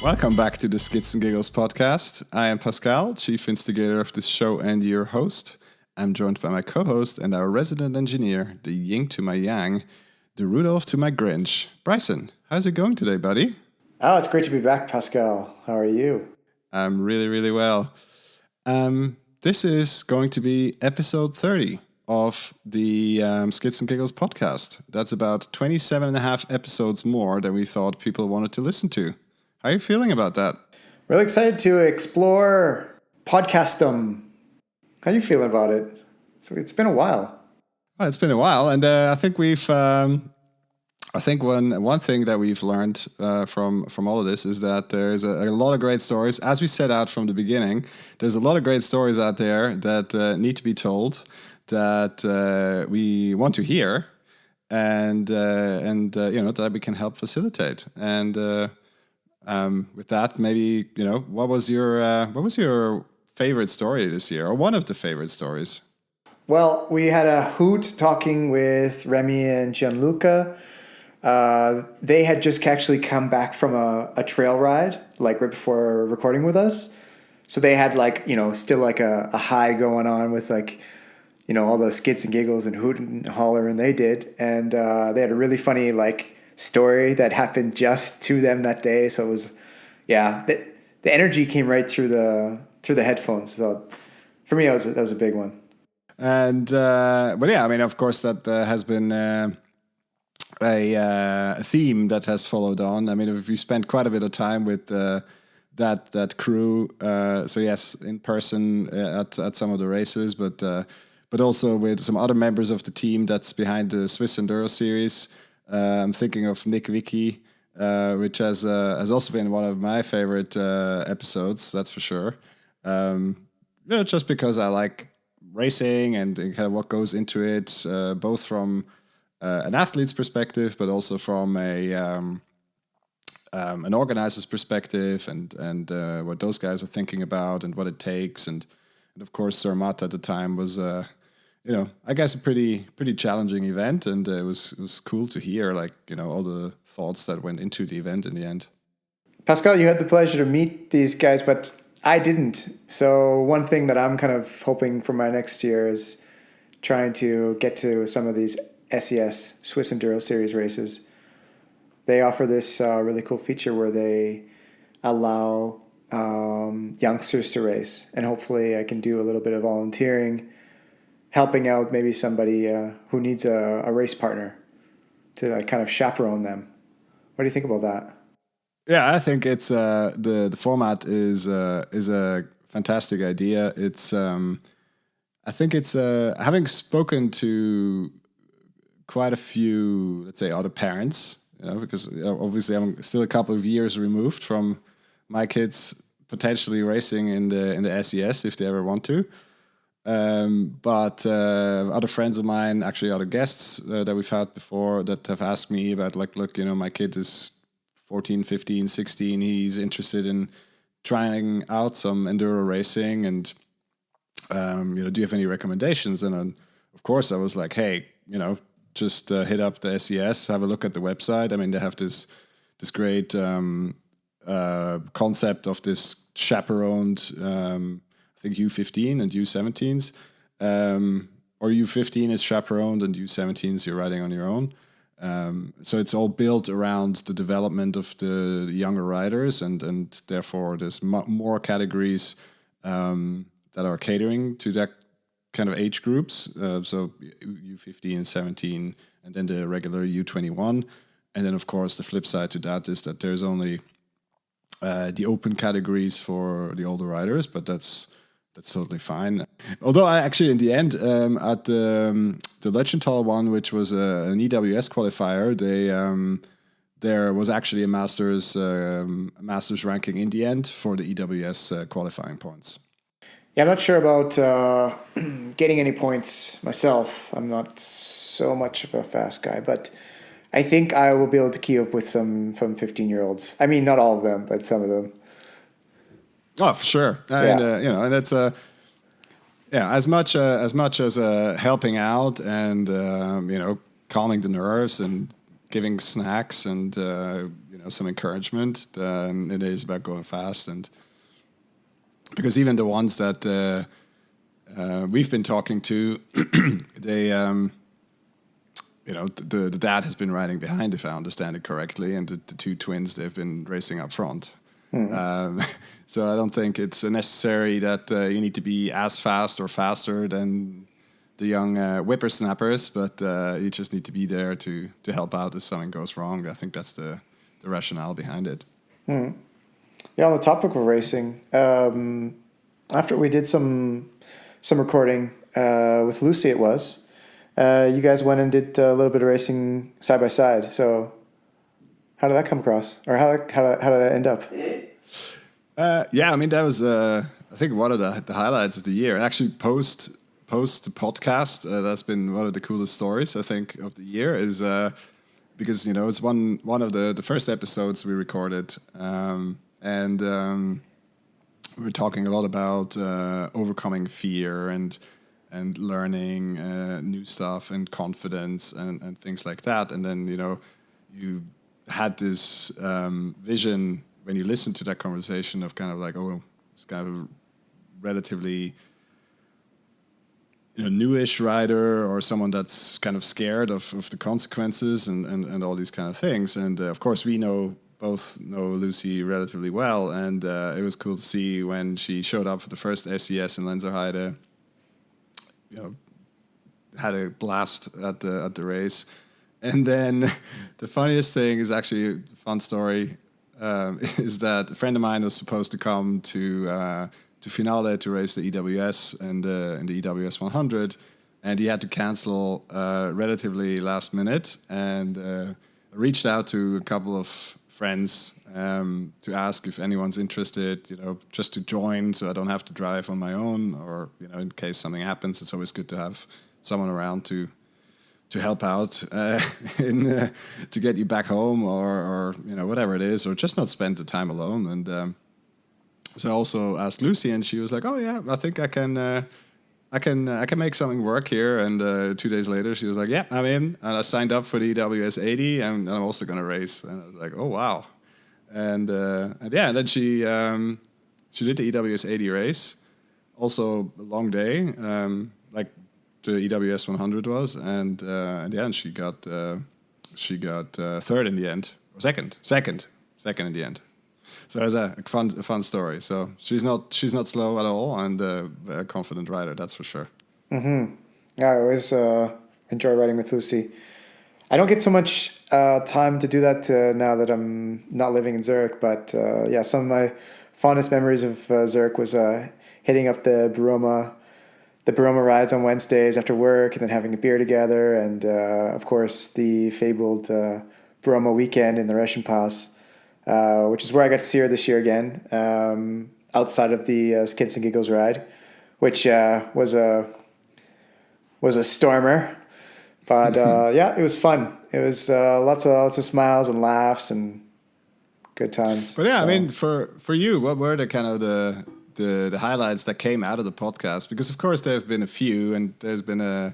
Welcome back to the Skids and Giggles podcast. I am Pascal, chief instigator of this show and your host. I'm joined by my co-host and our resident engineer, the yin to my yang, the Rudolph to my Grinch. Bryson, how's it going today, buddy? Oh, it's great to be back, Pascal. How are you? I'm really, really well. This is going to be episode 30 of the Skids and Giggles podcast. That's about 27 and a half episodes more than we thought people wanted to listen to. How are you feeling about that? Really excited to explore podcastum. How are you feeling about it? So it's been a while. Well, it's been a while, and I think we've. I think one thing that we've learned from all of this is that there's a lot of great stories. As we set out from the beginning, there's a lot of great stories out there that need to be told, that we want to hear, and that we can help facilitate. And with that, maybe what was your favorite story this year, or one of the favorite stories? Well, we had a hoot talking with Remy and Gianluca. They had just actually come back from a trail ride, like right before recording with us. So they had still like a high going on with all the skids and giggles and hoot and holler, and they did. And they had a really funny story that happened just to them that day. So it was, the energy came right through the headphones. So for me, that was a big one. And but yeah, I mean, of course, that has been a theme that has followed on. I mean, we spent quite a bit of time with that crew. So yes, in person at some of the races, but also with some other members of the team that's behind the Swiss Enduro series. I'm thinking of Nick Vicky, which has also been one of my favorite episodes. That's for sure. Just because I like racing and kind of what goes into it, both from an athlete's perspective, but also from an organizer's perspective, and what those guys are thinking about and what it takes. And of course, Zermatt at the time was I guess a pretty challenging event, and it was cool to hear all the thoughts that went into the event in the end. Pascal, you had the pleasure to meet these guys, but I didn't. So one thing that I'm kind of hoping for my next year is trying to get to some of these SES, Swiss Enduro Series races. They offer this really cool feature where they allow youngsters to race, and hopefully I can do a little bit of volunteering, helping out maybe somebody who needs a race partner to kind of chaperone them. What do you think about that? Yeah, I think it's the format is a fantastic idea. It's I think it's having spoken to quite a few, let's say, other parents, because obviously I'm still a couple of years removed from my kids potentially racing in the SES if they ever want to. But other friends of mine, actually other guests that we've had before, that have asked me about look, my kid is 14, 15, 16. He's interested in trying out some enduro racing, and do you have any recommendations? And of course I was like, hey, just hit up the SES, have a look at the website. I mean, they have this great concept of this chaperoned, I think U15 and U17s, or U15 is chaperoned and U17s you're riding on your own. So it's all built around the development of the younger riders, and therefore there's more categories that are catering to that kind of age groups. So U15, 17, and then the regular U21. And then, of course, the flip side to that is that there's only the open categories for the older riders, but that's totally fine. Although I actually, in the end, at the Leichenthal one, which was an EWS qualifier, there was actually a master's ranking in the end for the EWS qualifying points. Yeah, I'm not sure about getting any points myself. I'm not so much of a fast guy, but I think I will be able to keep up with some from 15-year-olds. I mean, not all of them, but some of them. Oh, for sure. And and it's as much as helping out and calming the nerves and giving snacks and some encouragement than it is about going fast. And because even the ones that we've been talking to, they the dad has been riding behind, if I understand it correctly, and the two twins, they've been racing up front. So I don't think it's necessary that you need to be as fast or faster than the young whippersnappers, but you just need to be there to help out if something goes wrong. I think that's the rationale behind it. Yeah, on the topic of racing, after we did some recording with Lucy, you guys went and did a little bit of racing side by side. So how did that come across, or how did that end up? Yeah, I mean, that was I think one of the highlights of the year. Actually, post the podcast, that's been one of the coolest stories, I think, of the year, is because it's one of the first episodes we recorded, and we were talking a lot about overcoming fear and learning new stuff and confidence and things like that. And then you had this vision when you listened to that conversation of kind of like, oh, it's kind of relatively newish rider, or someone that's kind of scared of the consequences and all these kind of things. And of course, we both know Lucy relatively well, and it was cool to see when she showed up for the first SES in Lenzerheide. Had a blast at the race. And then the funniest thing is actually a fun story, is that a friend of mine was supposed to come to Finale to race the EWS and in the EWS 100, and he had to cancel relatively last minute, and reached out to a couple of friends to ask if anyone's interested, just to join, so I don't have to drive on my own, or in case something happens, it's always good to have someone around to help out to get you back home, or whatever it is, or just not spend the time alone. And so I also asked Lucy, and she was like, "Oh yeah, I think I can make something work here." And 2 days later, she was like, "Yeah, I'm in," and I signed up for the EWS 80, and I'm also going to race. And I was like, "Oh wow!" And then she did the EWS 80 race, also a long day, like the EWS 100 was, and she got third in the end, or second in the end. So it was a fun story. So she's not slow at all, and a confident rider, that's for sure. Yeah, I always enjoy riding with Lucy. I don't get so much time to do that now that I'm not living in Zurich, but some of my fondest memories of Zurich was hitting up the Baroma rides on Wednesdays after work, and then having a beer together, and of course the fabled Baroma weekend in the Reschenpass, which is where I got to see her this year again, outside of the Skids and Giggles ride, which was a stormer. But it was fun. It was lots of smiles and laughs and good times. But yeah, so. I mean, for you, what were the kind of the highlights that came out of the podcast? Because of course there have been a few, and there's been a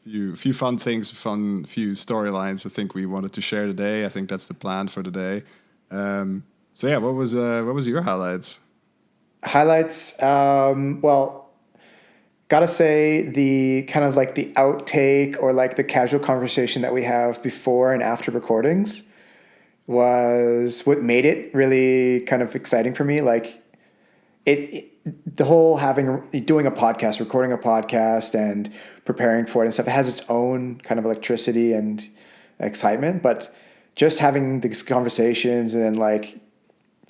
few fun things, few storylines I think we wanted to share today. I think that's the plan for today. So yeah, what was your highlights? Well, gotta say, the kind of like the outtake, or like the casual conversation that we have before and after recordings, was what made it really kind of exciting for me. Like the whole doing a podcast, recording a podcast and preparing for it and stuff, it has its own kind of electricity and excitement, but just having these conversations, and then like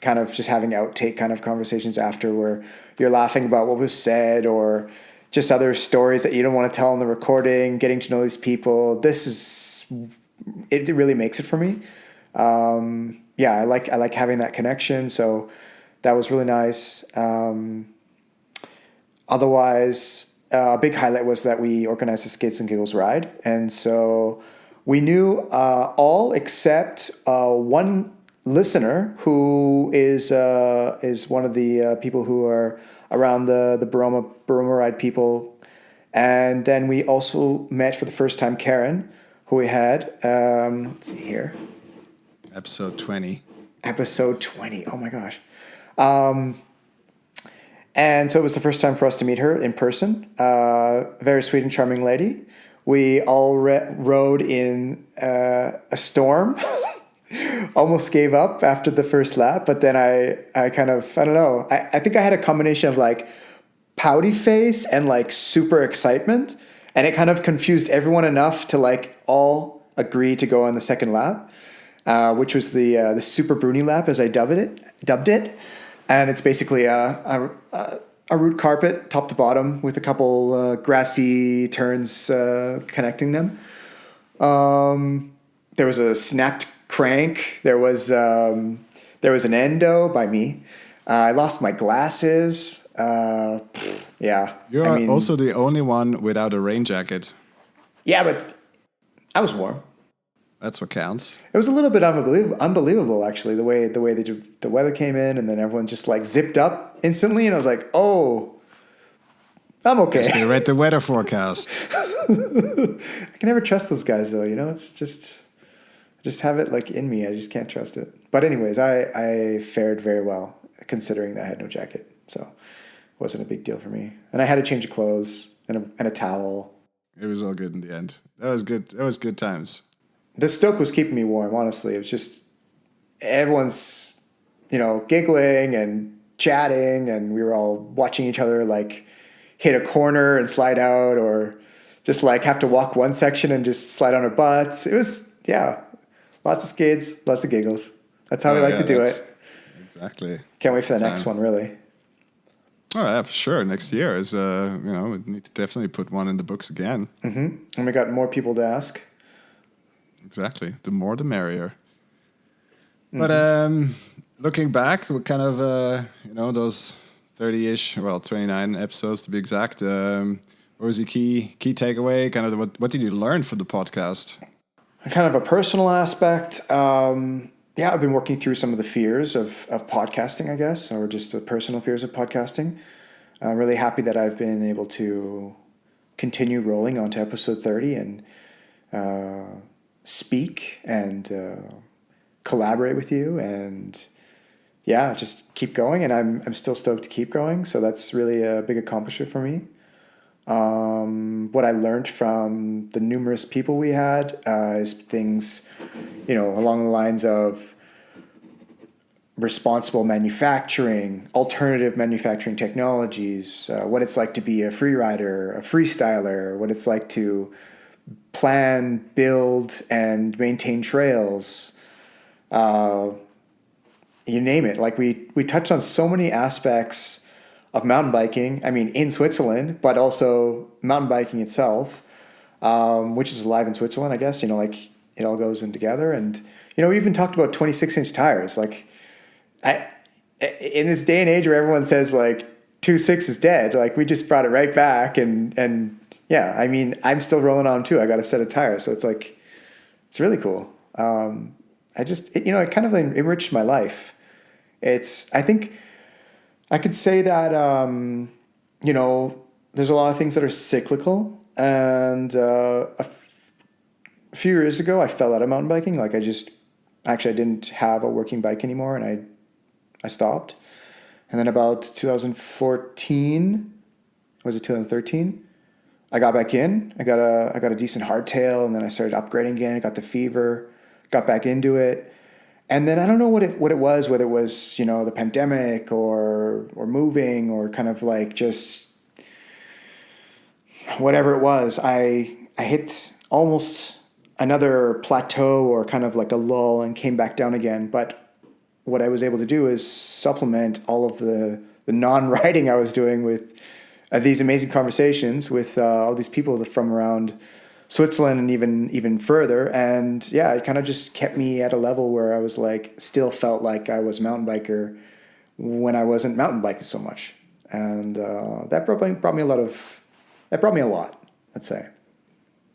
kind of just having outtake kind of conversations after, where you're laughing about what was said, or just other stories that you don't want to tell in the recording, getting to know these people. It really makes it for me. I like having that connection. So that was really nice. Otherwise, a big highlight was that we organized the Skids and Giggles ride. And so we knew all except one listener who is one of the people who are around the Baroma ride people. And then we also met for the first time Karen, who we had. Let's see here. Episode 20. Episode 20. Oh my gosh. And so it was the first time for us to meet her in person. Very sweet and charming lady. We all rode in a storm. Almost gave up after the first lap, but then I kind of, I don't know. I think I had a combination of like pouty face and like super excitement. And it kind of confused everyone enough to like all agree to go on the second lap, which was the Super Bruni lap, as I dubbed it. And it's basically a root carpet, top to bottom, with a couple grassy turns connecting them. There was a snapped crank. There was an endo by me. I lost my glasses. Yeah. You're also the only one without a rain jacket. Yeah, but I was warm. That's what counts. It was a little bit unbelievable, actually, the way the weather came in, and then everyone just like zipped up instantly, and I was like, oh, I'm okay. They read the weather forecast. I can never trust those guys, though. It's just have it like in me. I just can't trust it. But anyways, I fared very well considering that I had no jacket, so it wasn't a big deal for me. And I had a change of clothes and a towel. It was all good in the end. That was good. That was good times. The Stoke was keeping me warm, honestly. It was just everyone's, giggling and chatting, and we were all watching each other like hit a corner and slide out, or just like have to walk one section and just slide on our butts. It was, lots of skids, lots of giggles. That's how we like to do it. Exactly. Can't wait for the next one, really. Oh, yeah, for sure. Next year is, we need to definitely put one in the books again. Mm-hmm. And we got more people to ask. Exactly. The more, the merrier. Mm-hmm. But looking back, we're kind of, those 30-ish, 29 episodes to be exact. What was your key takeaway? Kind of what did you learn from the podcast? Kind of a personal aspect. I've been working through some of the fears of podcasting, I guess, or just the personal fears of podcasting. I'm really happy that I've been able to continue rolling onto episode 30 and speak and collaborate with you, and just keep going. And I'm still stoked to keep going. So that's really a big accomplishment for me. What I learned from the numerous people we had is things, along the lines of responsible manufacturing, alternative manufacturing technologies, what it's like to be a free rider, a freestyler, what it's like to plan, build, and maintain trails. You name it. Like we touched on so many aspects of mountain biking, in Switzerland, but also mountain biking itself, which is alive in Switzerland, I guess, like it all goes in together. And, we even talked about 26-inch tires. Like in this day and age where everyone says like 2.6 is dead, like we just brought it right back. And I'm still rolling on too. I got a set of tires. So it's like, it's really cool. It kind of enriched my life. I think I could say that, there's a lot of things that are cyclical. And a few years ago, I fell out of mountain biking. Like I didn't have a working bike anymore, and I stopped. And then about 2014, was it 2013? I got back in. I got a decent hardtail, and then I started upgrading again. I got the fever, got back into it. And then I don't know what it was, whether it was, the pandemic or moving or kind of like just whatever it was. I hit almost another plateau or kind of like a lull and came back down again. But what I was able to do is supplement all of the non-riding I was doing with these amazing conversations with all these people from around Switzerland and even further. And it kind of just kept me at a level where I was like, still felt like I was a mountain biker when I wasn't mountain biking so much. And that brought me a lot, I'd say.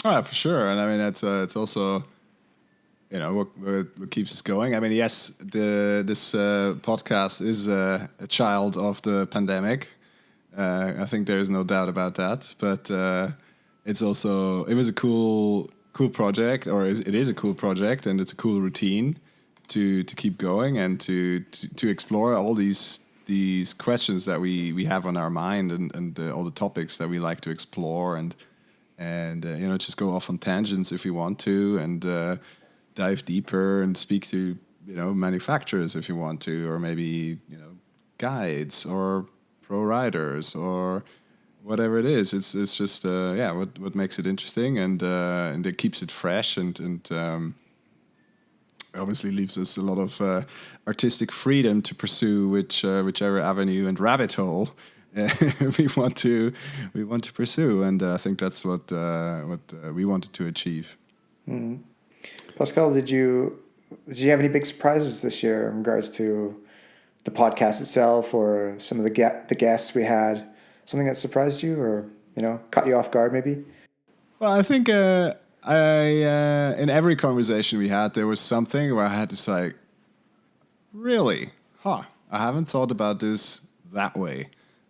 Oh, for sure. And it's also, what keeps us going. Yes, this podcast is a child of the pandemic. I think there is no doubt about that. But it was a cool cool project, or it is a cool project, and it's a cool routine to keep going and to explore all these questions that we have on our mind, and all the topics that we like to explore, and just go off on tangents if we want to, and dive deeper and speak to manufacturers if you want to, or maybe guides or pro riders or whatever it is. It's just what makes it interesting, and it keeps it fresh, and obviously leaves us a lot of artistic freedom to pursue whichever avenue and rabbit hole we want to pursue, and I think that's what we wanted to achieve. Pascal, did you have any big surprises this year in regards to the podcast itself, or some of the guests we had? Something that surprised you, or caught you off guard, maybe? Well, I think in every conversation we had, there was something where I had to say, really, I haven't thought about this that way,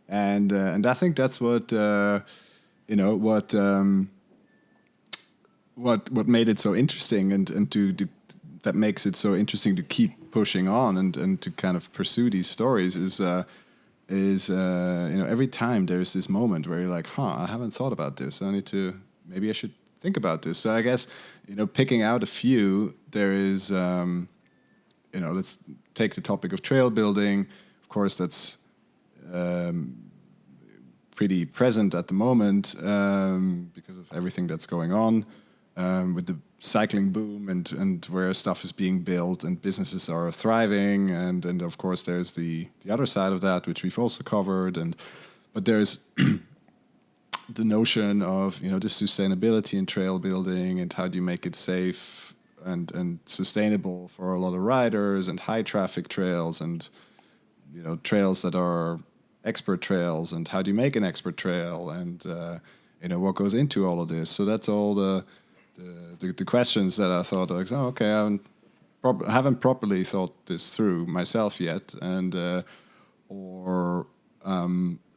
and I think that's what what made it so interesting, and that makes it so interesting to keep pushing on and to kind of pursue these stories is every time there's this moment where you're like, I haven't thought about this. Maybe I should think about this. So I guess, picking out a few, there is, let's take the topic of trail building. Of course, that's pretty present at the moment because of everything that's going on with the cycling boom and where stuff is being built and businesses are thriving, and of course there's the other side of that, which we've also covered, but there's the notion of the sustainability in trail building, and how do you make it safe and sustainable for a lot of riders, and high traffic trails, and trails that are expert trails, and how do you make an expert trail, and what goes into all of this. So that's all the questions that I thought, like, I haven't properly thought this through myself yet, and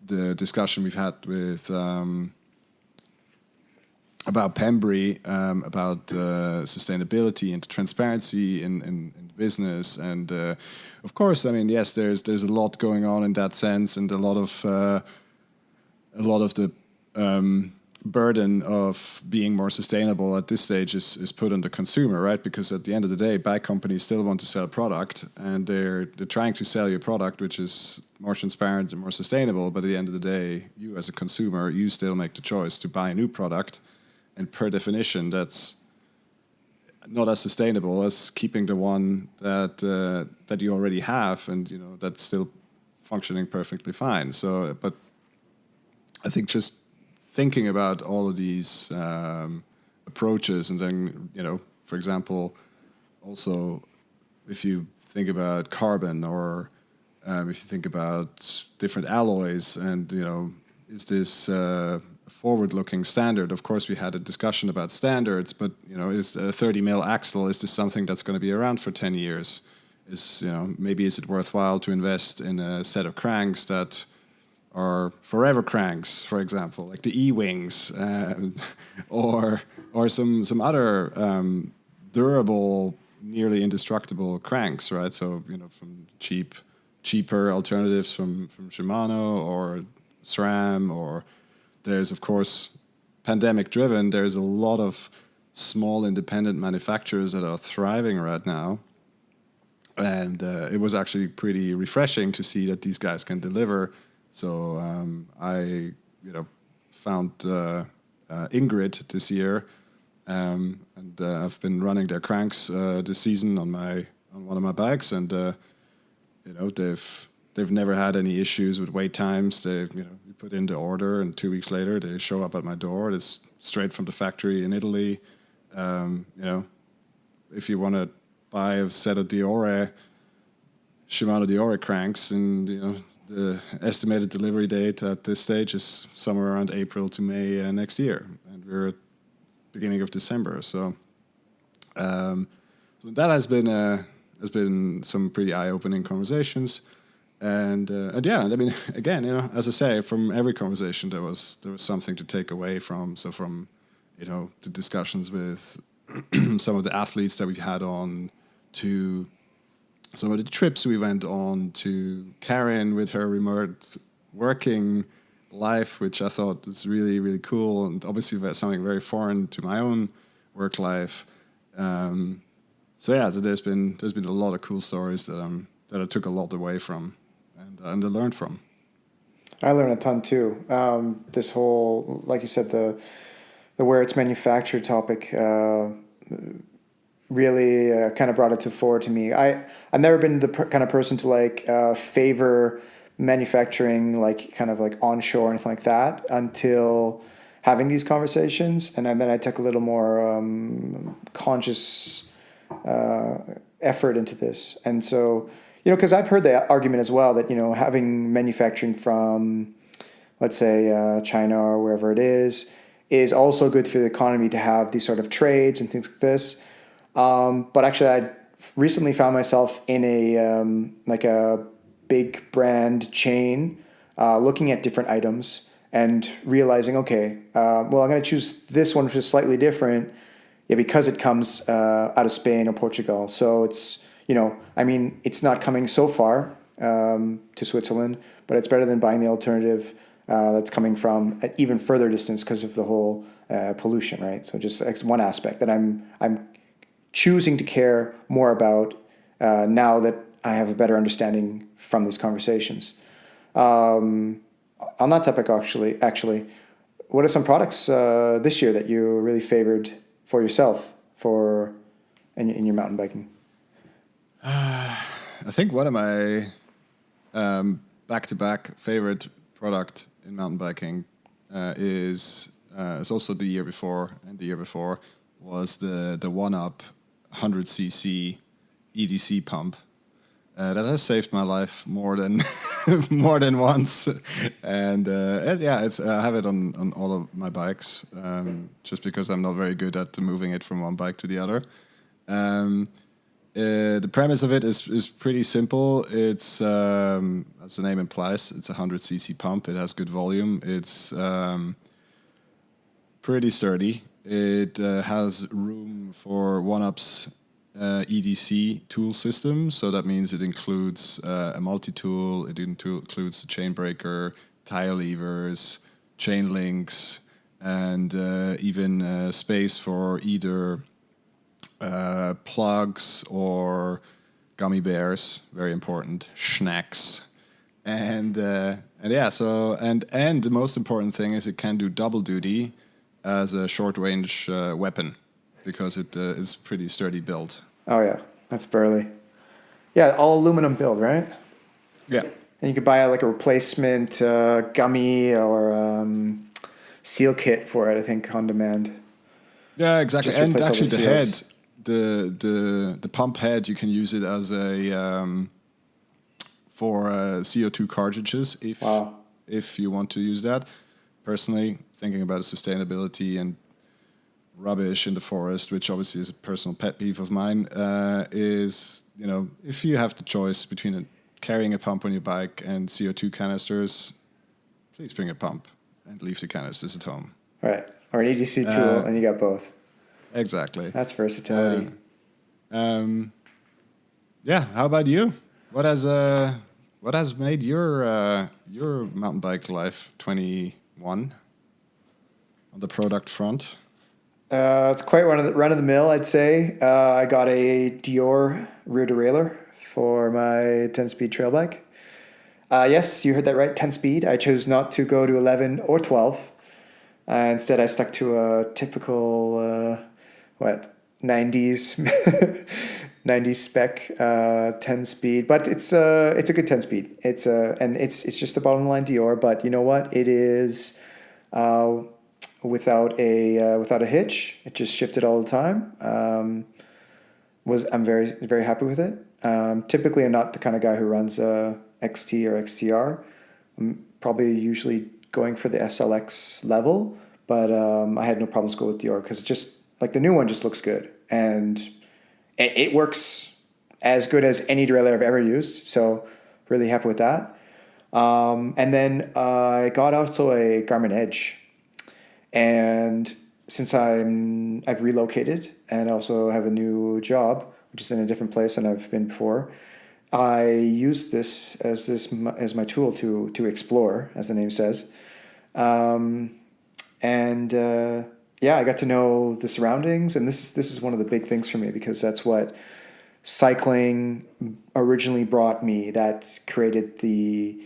the discussion we've had with about Pembry, about sustainability and transparency in business, and of course, I mean, yes, there's a lot going on in that sense, and a lot of the burden of being more sustainable at this stage is put on the consumer, right? Because at the end of the day, bike companies still want to sell product, and they're trying to sell you a product which is more transparent and more sustainable. But at the end of the day, you as a consumer, you still make the choice to buy a new product, and per definition, that's not as sustainable as keeping the one that you already have, and that's still functioning perfectly fine. So, but I think just thinking about all of these approaches, and then, for example, also if you think about carbon, or if you think about different alloys, and, is this a forward-looking standard? Of course, we had a discussion about standards, but, is a 30 mil axle, is this something that's going to be around for 10 years? Maybe is it worthwhile to invest in a set of cranks that are forever cranks, for example, like the E-wings, or some other durable, nearly indestructible cranks, right? So from cheaper alternatives from Shimano or SRAM, or there's, of course, pandemic driven. There's a lot of small independent manufacturers that are thriving right now, and it was actually pretty refreshing to see that these guys can deliver. So I, found Ingrid this year, and I've been running their cranks this season on one of my bikes, and they've never had any issues with wait times. You put in the order, and 2 weeks later they show up at my door. It's straight from the factory in Italy. If you want to buy a set of Shimano Diore cranks, and the estimated delivery date at this stage is somewhere around April to May next year, and we're at beginning of December. So that has been some pretty eye-opening conversations, and yeah, I mean, again, as I say, from every conversation there was something to take away from. So from the discussions with some of the athletes that we had on, to some of the trips we went on, to Karen with her remote working life, which I thought was really, really cool, and obviously that's something very foreign to my own work life. So there's been a lot of cool stories that I took a lot away from and I learned from. I learned a ton too. This whole, like you said, the where it's manufactured topic really kind of brought it to forward to me. I've never been the kind of person to like favor manufacturing like kind of like onshore or anything like that until having these conversations, and then I took a little more conscious effort into this. And so, because I've heard the argument as well that having manufacturing from, let's say, China or wherever it is also good for the economy to have these sort of trades and things like this. But actually, I recently found myself in a like a big brand chain, looking at different items and realizing, okay, well, I'm going to choose this one, which is slightly different, because it comes out of Spain or Portugal. So it's, it's not coming so far to Switzerland, but it's better than buying the alternative that's coming from an even further distance because of the whole pollution, right? So just one aspect that I'm choosing to care more about now that I have a better understanding from these conversations. On that topic, actually, what are some products this year that you really favored for yourself in your mountain biking? I think one of my back-to-back favorite product in mountain biking is also the year before and the year before was the 1UP 100cc EDC pump. That has saved my life more than more than once, and it's I have it on all of my bikes, just because I'm not very good at moving it from one bike to the other. The premise of it is pretty simple. It's as the name implies, it's a 100cc pump. It has good volume. It's pretty sturdy. It has room for 1UP's EDC tool system, so that means it includes a multi-tool, it includes the chain breaker, tire levers, chain links, and even space for either plugs or gummy bears, very important, snacks. And the most important thing is it can do double duty as a short range weapon, because it is pretty sturdy build. Oh yeah, that's burly. Yeah, all aluminum build, right? Yeah. And you could buy like a replacement gummy or seal kit for it, I think, on demand. Yeah, exactly. And actually the seals. head, the pump head, you can use it as a for CO2 cartridges if you want to use that. Personally, thinking about sustainability and rubbish in the forest, which obviously is a personal pet peeve of mine, is, if you have the choice between carrying a pump on your bike and CO2 canisters, please bring a pump and leave the canisters at home. Right. Or an EDC tool, and you got both. Exactly. That's versatility. How about you? What has made your mountain bike life 21 on the product front? It's quite run of the mill, I'd say. I got a Dior rear derailleur for my 10-speed trail bike. Yes, you heard that right, 10-speed. I chose not to go to 11 or 12. Instead, I stuck to a typical 90s 90s spec 10-speed, but it's a good 10-speed. It's just the bottom line Dior, but you know what? It is without a hitch. It just shifted all the time. I'm very, very happy with it. Typically, I'm not the kind of guy who runs XT or XTR. I'm probably usually going for the SLX level, but I had no problems going with Dior because it just, like, the new one just looks good, and it works as good as any derailleur I've ever used. So really happy with that. And then I got also a Garmin Edge. And since I've relocated and also have a new job, which is in a different place than I've been before, I use this as my tool to explore, as the name says, um, and yeah, I got to know the surroundings, and this is one of the big things for me because that's what cycling originally brought me. That created the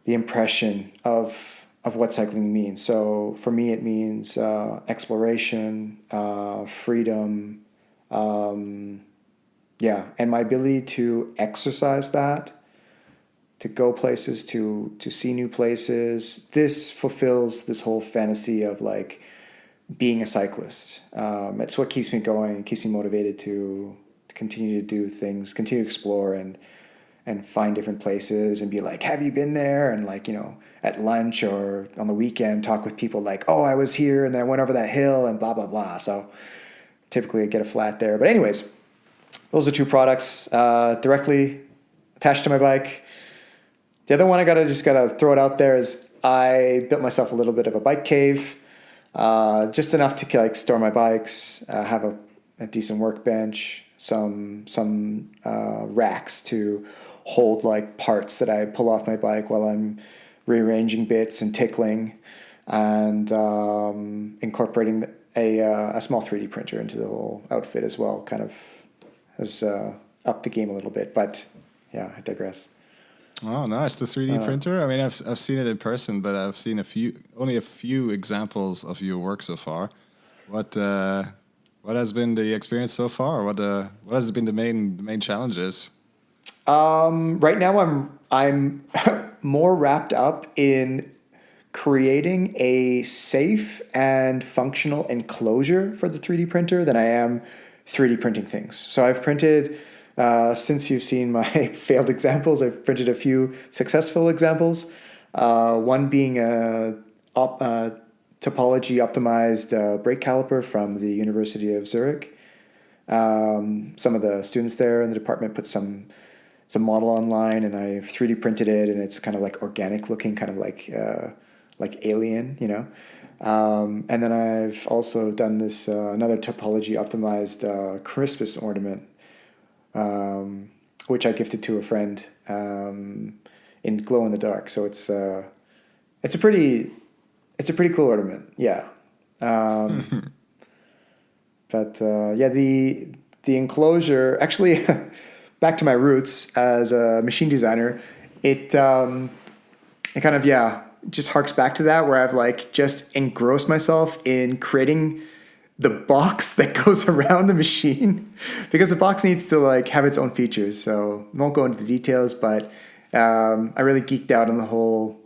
impression of what cycling means. So for me, it means exploration, freedom, um, yeah, and my ability to exercise that, to go places, to see new places. This fulfills this whole fantasy of like being a cyclist. It's what keeps me going, keeps me motivated to continue to do things, continue to explore and find different places and be like, have you been there? And like, at lunch or on the weekend, talk with people like, oh, I was here and then I went over that hill and blah, blah, blah. So typically I get a flat there. But anyways, those are two products directly attached to my bike. The other one I just gotta throw it out there is I built myself a little bit of a bike cave, just enough to like store my bikes, have a decent workbench, some racks to hold like parts that I pull off my bike while I'm rearranging bits and tickling, and incorporating a small 3D printer into the whole outfit as well. Kind of has upped the game a little bit, but yeah, I digress. Oh, nice. The 3D printer. I mean, I've seen it in person, but I've seen only a few examples of your work so far. What has been the experience so far? What has been the main challenges? Right now, I'm more wrapped up in creating a safe and functional enclosure for the 3D printer than I am 3D printing things. So I've printed, since you've seen my failed examples, I've printed a few successful examples. One being a topology optimized brake caliper from the University of Zurich. Some of the students there in the department put some model online, and I've 3D printed it, and it's kind of like organic looking, kind of like alien, and then I've also done this another topology optimized Christmas ornament, which I gifted to a friend in glow in the dark. So it's a pretty cool ornament, yeah. But yeah, the enclosure actually. Back to my roots as a machine designer, it kind of, yeah, just harks back to that, where I've like just engrossed myself in creating the box that goes around the machine, because the box needs to like have its own features. So I won't go into the details, but I really geeked out on the whole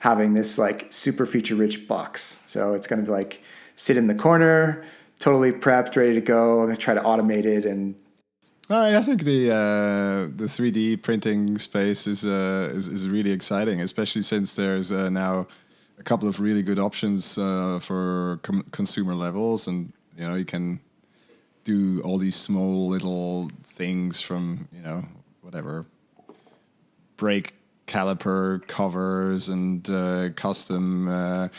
having this like super feature rich box. So it's going to be like sit in the corner, totally prepped, ready to go. I'm going to try to automate it. And all right, I think the 3D printing space is really exciting, especially since there's now a couple of really good options for consumer levels, and you can do all these small little things from whatever brake caliper covers and custom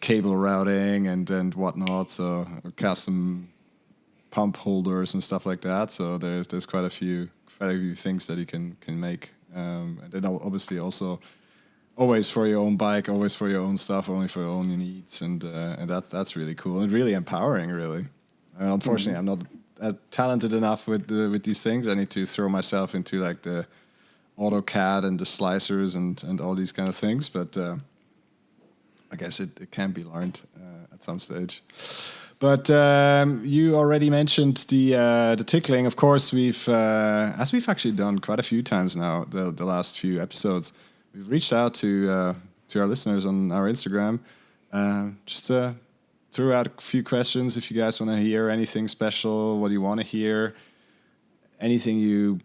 cable routing and whatnot, so custom pump holders and stuff like that. So there's quite a few things that you can make, and then obviously also always for your own bike, always for your own stuff, only for your own needs, and that's really cool and really empowering, really. Unfortunately, I'm not talented enough with these things. I need to throw myself into like the AutoCAD and the slicers and all these kind of things, but I guess it can be learned at some stage. But you already mentioned the tickling. Of course, as we've actually done quite a few times now, the last few episodes, we've reached out to our listeners on our Instagram, just to throw out a few questions. If you guys want to hear anything special, what do you want to hear, anything you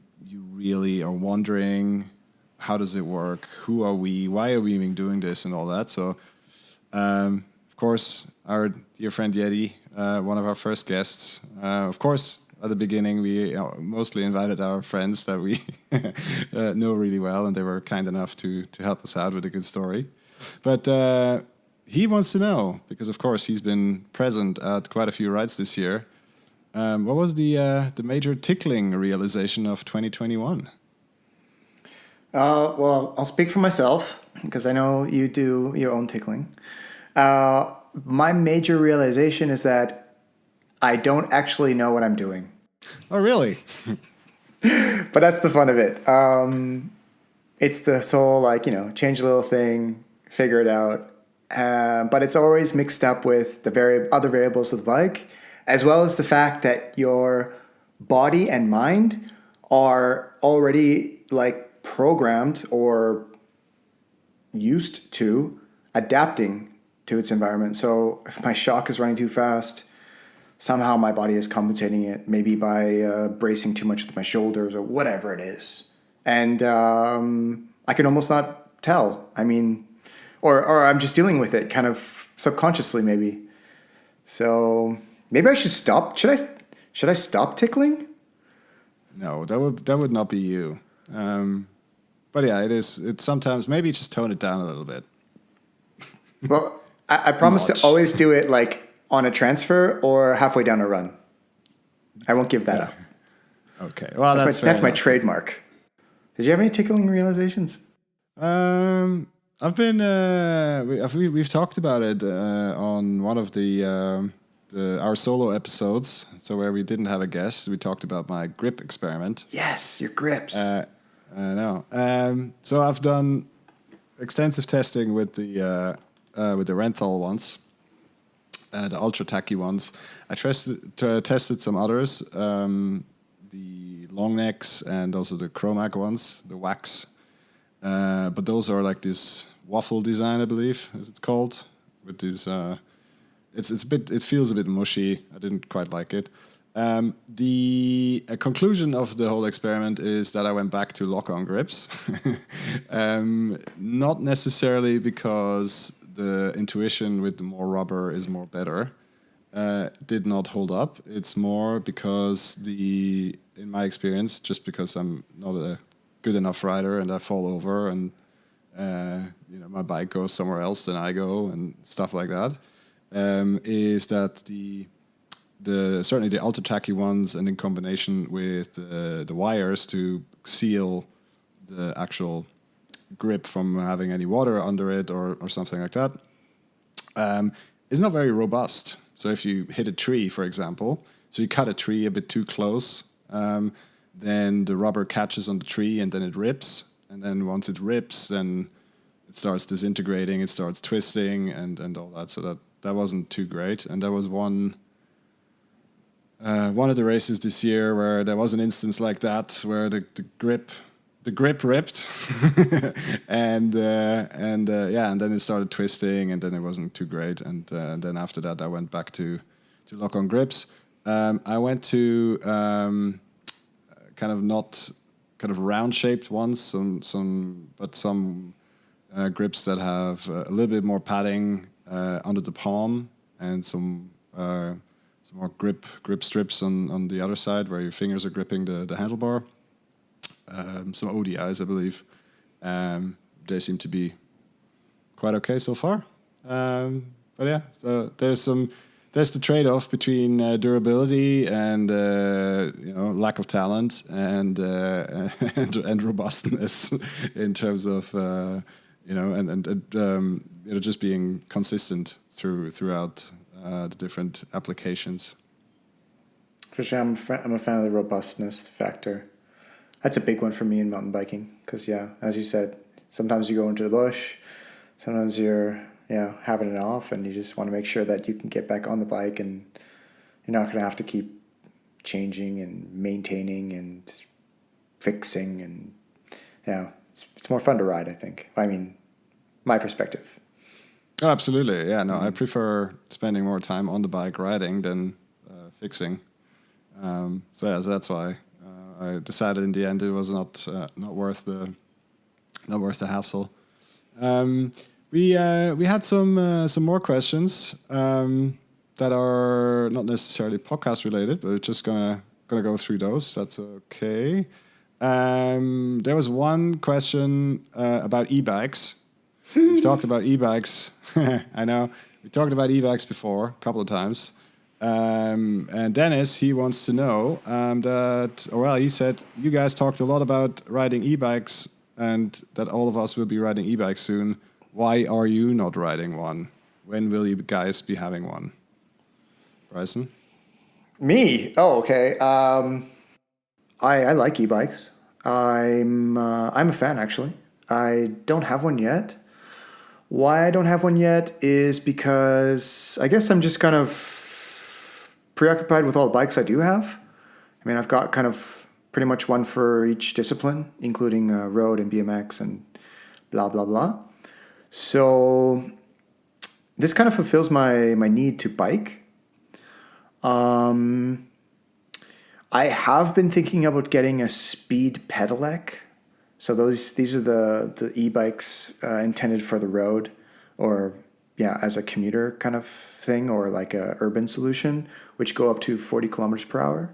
really are wondering, how does it work, who are we, why are we even doing this, and all that. So, of course, our dear friend Yeti, one of our first guests. Of course, at the beginning, we mostly invited our friends that we know really well, and they were kind enough to help us out with a good story. But he wants to know, because of course he's been present at quite a few rides this year. What was the major tickling realization of 2021? Well, I'll speak for myself because I know you do your own tickling. My major realization is that I don't actually know what I'm doing. Oh, really? But that's the fun of it. It's the whole, like, change a little thing, figure it out. But it's always mixed up with the other variables of the bike, as well as the fact that your body and mind are already like programmed or used to adapting to its environment. So if my shock is running too fast, somehow my body is compensating it, maybe by bracing too much with my shoulders or whatever it is. And I can almost not tell. I mean, or I'm just dealing with it kind of subconsciously maybe. So maybe I should stop. Should I stop tickling? No, that would not be you. But yeah, it is. It's sometimes maybe just tone it down a little bit. Well, I promise to always do it like on a transfer or halfway down a run. I won't give that up. Okay, well that's my trademark. Did you have any tickling realizations? I've been we've talked about it on one of our solo episodes. So where we didn't have a guest, we talked about my grip experiment. Yes, your grips. I know. So I've done extensive testing with the Renthal ones, the ultra tacky ones. I tested some others, the long necks and also the Chromac ones, the wax. But those are like this waffle design, I believe, as it's called. With these, it feels a bit mushy. I didn't quite like it. The conclusion of the whole experiment is that I went back to lock-on grips. Not necessarily because the intuition with the more rubber is more better. Did not hold up. It's more because in my experience, just because I'm not a good enough rider and I fall over and my bike goes somewhere else than I go and stuff like that, is that certainly the ultra tacky ones, and in combination with the wires to seal the actual grip from having any water under it or something like that, is not very robust. So if you hit a tree, for example, so you cut a tree a bit too close, then the rubber catches on the tree and then it rips. And then once it rips, then it starts disintegrating, it starts twisting and all that. So that wasn't too great. And there was one of the races this year where there was an instance like that where the grip ripped and then it started twisting and then it wasn't too great. And then after that, I went back to lock-on grips. I went to kind of round-shaped ones, some grips that have a little bit more padding under the palm and some more grip strips on the other side where your fingers are gripping the handlebar. Some ODIs, I believe. They seem to be quite okay so far. But yeah, so there's the trade-off between durability and lack of talent and robustness in terms of just being consistent throughout the different applications. For sure, I'm a fan of the robustness factor. That's a big one for me in mountain biking because, yeah, as you said, sometimes you go into the bush, sometimes you're having it off, and you just want to make sure that you can get back on the bike and you're not going to have to keep changing and maintaining and fixing, and it's more fun to ride, I think. I mean, my perspective. Oh, absolutely, yeah. No, I prefer spending more time on the bike riding than fixing. So that's why I decided in the end it was not worth the hassle. We had some more questions that are not necessarily podcast related, but we're just gonna go through those. That's okay. There was one question about e-bikes. We've talked about e-bikes. I know. We talked about e-bikes before, a couple of times. And Dennis, he wants to know he said, you guys talked a lot about riding e-bikes and that all of us will be riding e-bikes soon. Why are you not riding one? When will you guys be having one? Bryson? Me? Oh, okay. I like e-bikes. I'm a fan, actually. I don't have one yet. Why I don't have one yet is because I guess I'm just kind of preoccupied with all the bikes I do have. I mean, I've got kind of pretty much one for each discipline, including road and BMX and blah, blah, blah. So this kind of fulfills my need to bike. I have been thinking about getting a speed pedelec. So these are the e-bikes intended for the road, or as a commuter kind of thing, or like a urban solution, which go up to 40 kilometers per hour.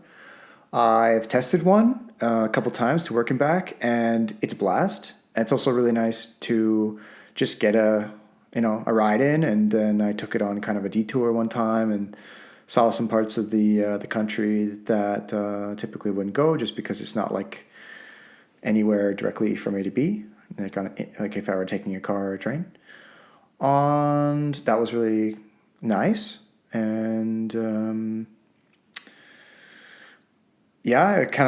I've tested one a couple times to work and back, and it's a blast. It's also really nice to just get a ride in, and then I took it on kind of a detour one time and saw some parts of the country that typically wouldn't go, just because it's not like anywhere directly from A to B, like if I were taking a car or a train. And that was really nice. And kind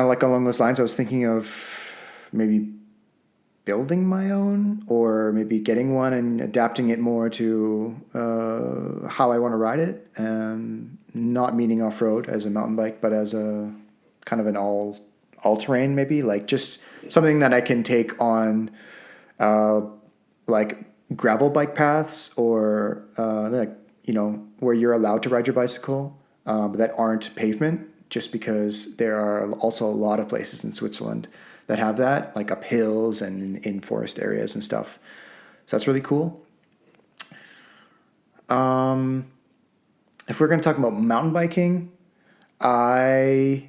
of like along those lines, I was thinking of maybe building my own, or maybe getting one and adapting it more to how I want to ride it, and not meaning off-road as a mountain bike, but as a kind of an all-terrain, maybe, like just something that I can take on like gravel bike paths, or where you're allowed to ride your bicycle that aren't pavement, just because there are also a lot of places in Switzerland that have that, like up hills and in forest areas and stuff. So that's really cool. If we're going to talk about mountain biking, I've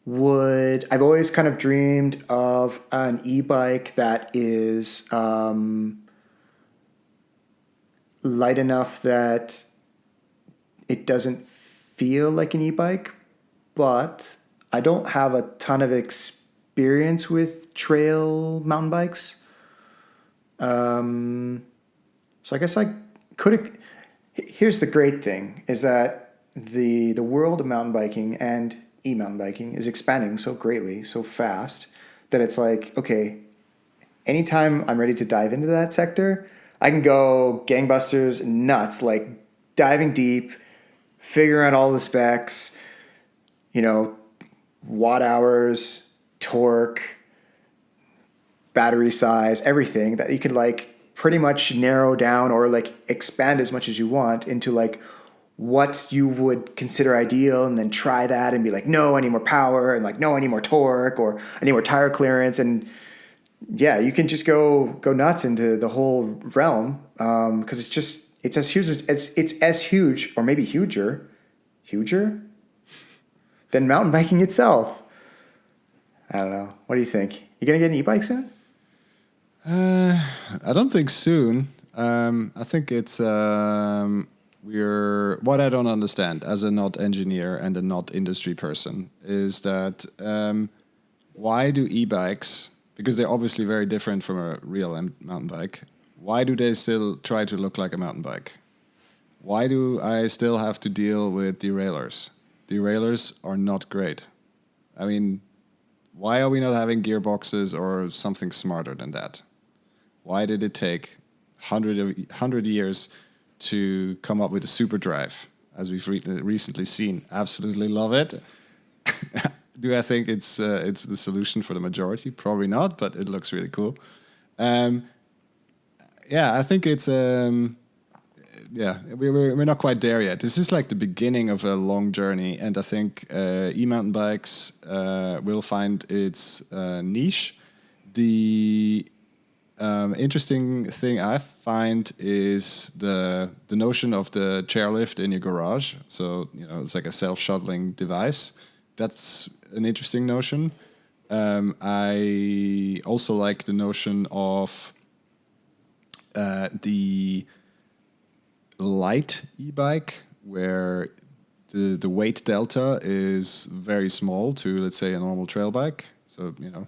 always kind of dreamed of an e-bike that is light enough that it doesn't feel like an e-bike, but I don't have a ton of experience with trail mountain bikes. So I guess I could. Here's the great thing, is that the world of mountain biking and e-mountain biking is expanding so greatly, so fast, that it's like, okay, anytime I'm ready to dive into that sector, I can go gangbusters nuts, like diving deep, figuring out all the specs, watt hours, torque, battery size, everything that you could like pretty much narrow down or like expand as much as you want into like what you would consider ideal, and then try that and be like, no, I need more power, and like, no, I need more torque, or I need more tire clearance. And yeah, you can just go nuts into the whole realm, because it's as huge, or maybe huger than mountain biking itself. I don't know. What do you think? You gonna get an e-bike soon? I don't think soon. I think it's what I don't understand as a not engineer and a not industry person is that why do e-bikes, because they're obviously very different from a real mountain bike, why do they still try to look like a mountain bike? Why do I still have to deal with derailleurs? Derailleurs are not great. I mean, why are we not having gearboxes or something smarter than that? Why did it take 100 years to come up with a super drive, as we've recently seen? Absolutely love it. Do I think it's the solution for the majority? Probably not, but it looks really cool. I think it's we're not quite there yet. This is like the beginning of a long journey, and I think e-mountain bikes will find its niche. The interesting thing I find is the notion of the chairlift in your garage. So it's like a self-shuttling device. That's an interesting notion. I also like the notion of the light e-bike, where the weight delta is very small to, let's say, a normal trail bike. So, you know,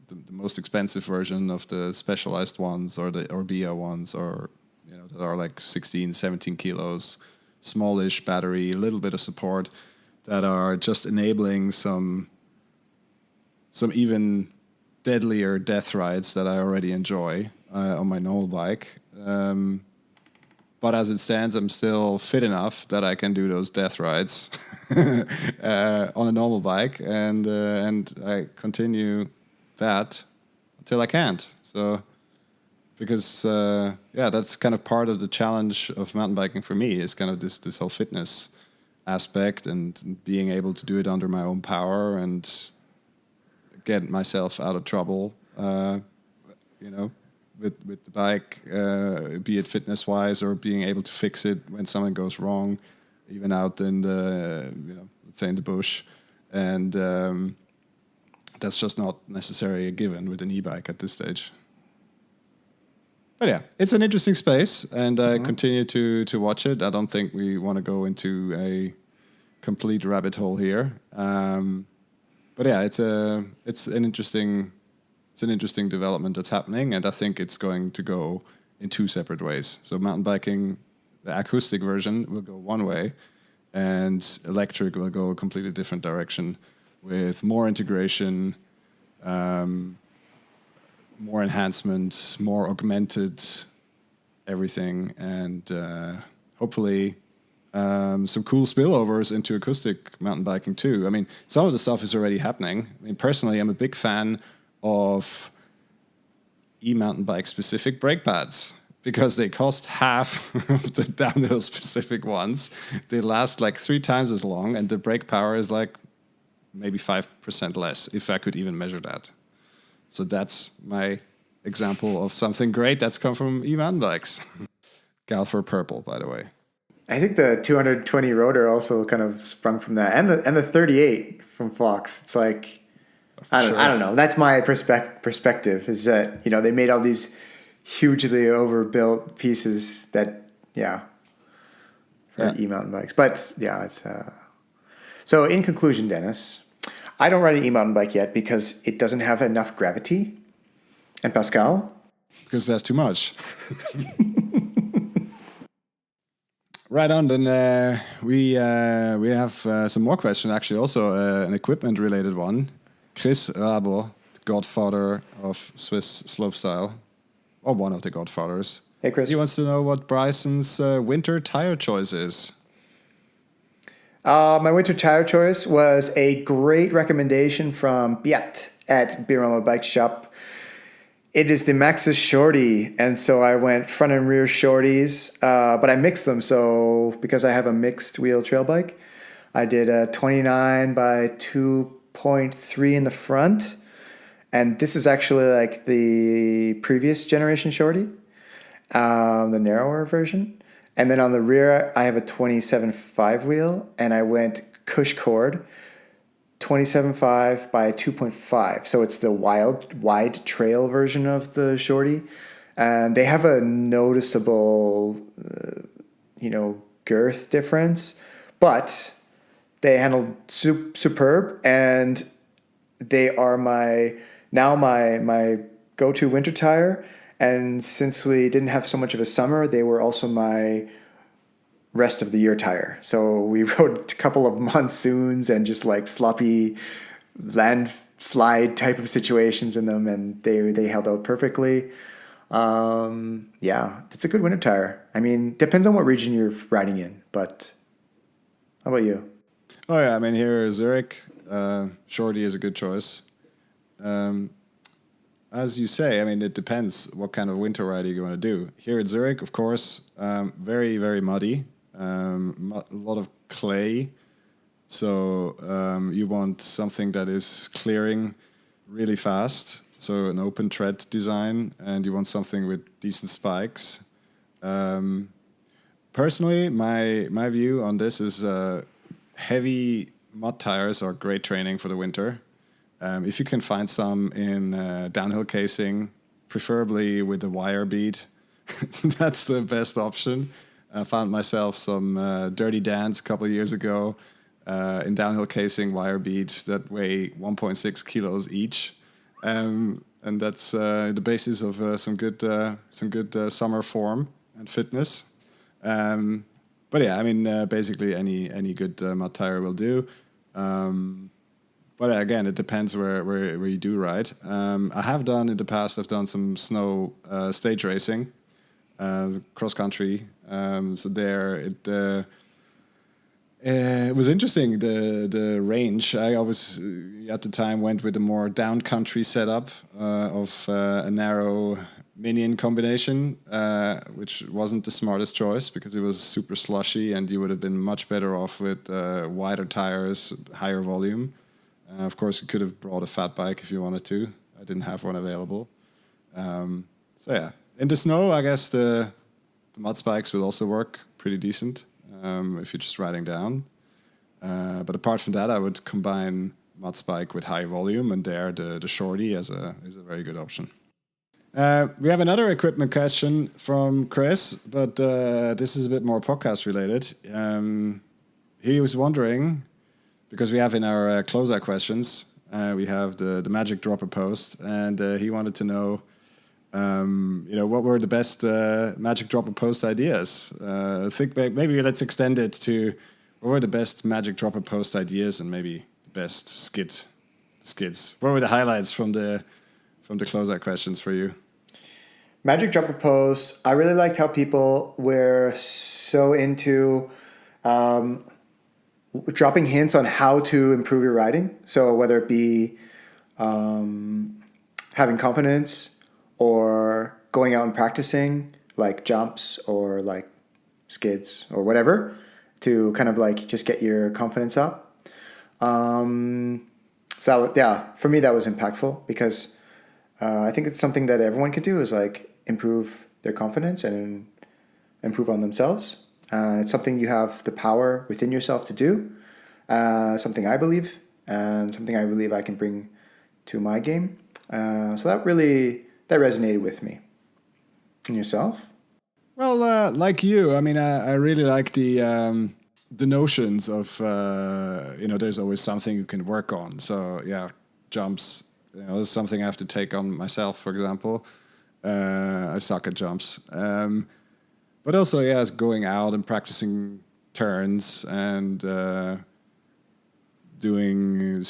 the most expensive version of the specialized ones or the Orbea ones, or, you know, that are like 16, 17 kilos, smallish battery, a little bit of support, that are just enabling some even deadlier death rides that I already enjoy on my normal bike. But as it stands, I'm still fit enough that I can do those death rides on a normal bike, and I continue that until I can't. So, because that's kind of part of the challenge of mountain biking for me, is kind of this whole fitness aspect and being able to do it under my own power and get myself out of trouble. You know, with the bike, be it fitness-wise or being able to fix it when something goes wrong, even out in the, you know, let's say in the bush. And that's just not necessarily a given with an e-bike at this stage. But yeah, it's an interesting space, and I continue to watch it. I don't think we want to go into a complete rabbit hole here. But yeah, it's an interesting development that's happening, and I think it's going to go in two separate ways. So mountain biking, the acoustic version will go one way, and electric will go a completely different direction, with more integration, more enhancements, more augmented everything, and hopefully some cool spillovers into acoustic mountain biking too. I mean, some of the stuff is already happening. I mean, personally, I'm a big fan of e-mountain bike specific brake pads, because they cost half of the downhill specific ones. They last like 3 times as long, and the brake power is like maybe 5% less, if I could even measure that. So that's my example of something great that's come from e-mountain bikes. Galfer purple, by the way. I think the 220 rotor also kind of sprung from that, and the 38 from Fox. It's like, I don't know. That's my perspective, is that, you know, they made all these hugely overbuilt pieces that, for e-mountain bikes. But yeah, it's so in conclusion, Dennis, I don't ride an e-mountain bike yet because it doesn't have enough gravity. And Pascal? Because that's too much. Right on, then we have some more questions, actually, also an equipment-related one. Chris Rabo, the godfather of Swiss slopestyle, or one of the godfathers. Hey, Chris. He wants to know what Bryson's winter tire choice is. My winter tire choice was a great recommendation from Beat at Birama Bike Shop. It is the Maxxis Shorty, and so I went front and rear shorties, but I mixed them. So because I have a mixed wheel trail bike, I did a 29 by 2.3 in the front, and this is actually like the previous generation shorty, the narrower version. And then on the rear, I have a 27.5 wheel, and I went Cush cord, 27.5 by 2.5. So it's the wide trail version of the shorty. And they have a noticeable, girth difference, but they handled superb, and they are my go-to winter tire. And since we didn't have so much of a summer, they were also my rest of the year tire. So we rode a couple of monsoons and just like sloppy landslide type of situations in them, and they held out perfectly. It's a good winter tire. I mean, depends on what region you're riding in, but how about you? Oh yeah, I mean, here Zurich, shorty is a good choice. As you say, I mean, it depends what kind of winter ride you want to do. Here at Zurich, of course, very, very muddy, a lot of clay. So you want something that is clearing really fast, so an open tread design, and you want something with decent spikes. Personally, my view on this is heavy mud tires are great training for the winter. If you can find some in downhill casing, preferably with the wire bead, That's the best option. I found myself some Dirty Dance a couple of years ago in downhill casing wire beads that weigh 1.6 kilos each. And that's the basis of some good summer form and fitness. But yeah, I mean, basically any good mud tire will do. But again, it depends where you do ride. I have done in the past. I've done some snow stage racing, cross country. So there it was interesting. The range. I always at the time went with a more down country setup of a narrow minion combination, which wasn't the smartest choice because it was super slushy, and you would have been much better off with wider tires, higher volume. Of course, you could have brought a fat bike if you wanted to. I didn't have one available. So yeah, in the snow, I guess the mud spikes will also work pretty decent if you're just riding down. But apart from that, I would combine mud spike with high volume, and there the shorty is a very good option. We have another equipment question from Chris, but this is a bit more podcast related. He was wondering, because we have in our closeout questions, we have the magic dropper post, and he wanted to know, what were the best magic dropper post ideas? I think maybe let's extend it to what were the best magic dropper post ideas, and maybe the best skids. What were the highlights from the closeout questions for you? Magic dropper posts. I really liked how people were so into dropping hints on how to improve your riding. So whether it be having confidence or going out and practicing, like jumps or like skids or whatever, to kind of like just get your confidence up. So yeah, for me that was impactful because I think it's something that everyone could do, is like improve their confidence and improve on themselves. It's something you have the power within yourself to do. Something I believe, and something I believe I can bring to my game. So that resonated with me. And yourself? Well, like you, I mean, I really like the notions of there's always something you can work on. So yeah, jumps. This is something I have to take on myself. For example, I suck at jumps. But also, yeah, it's going out and practicing turns and doing,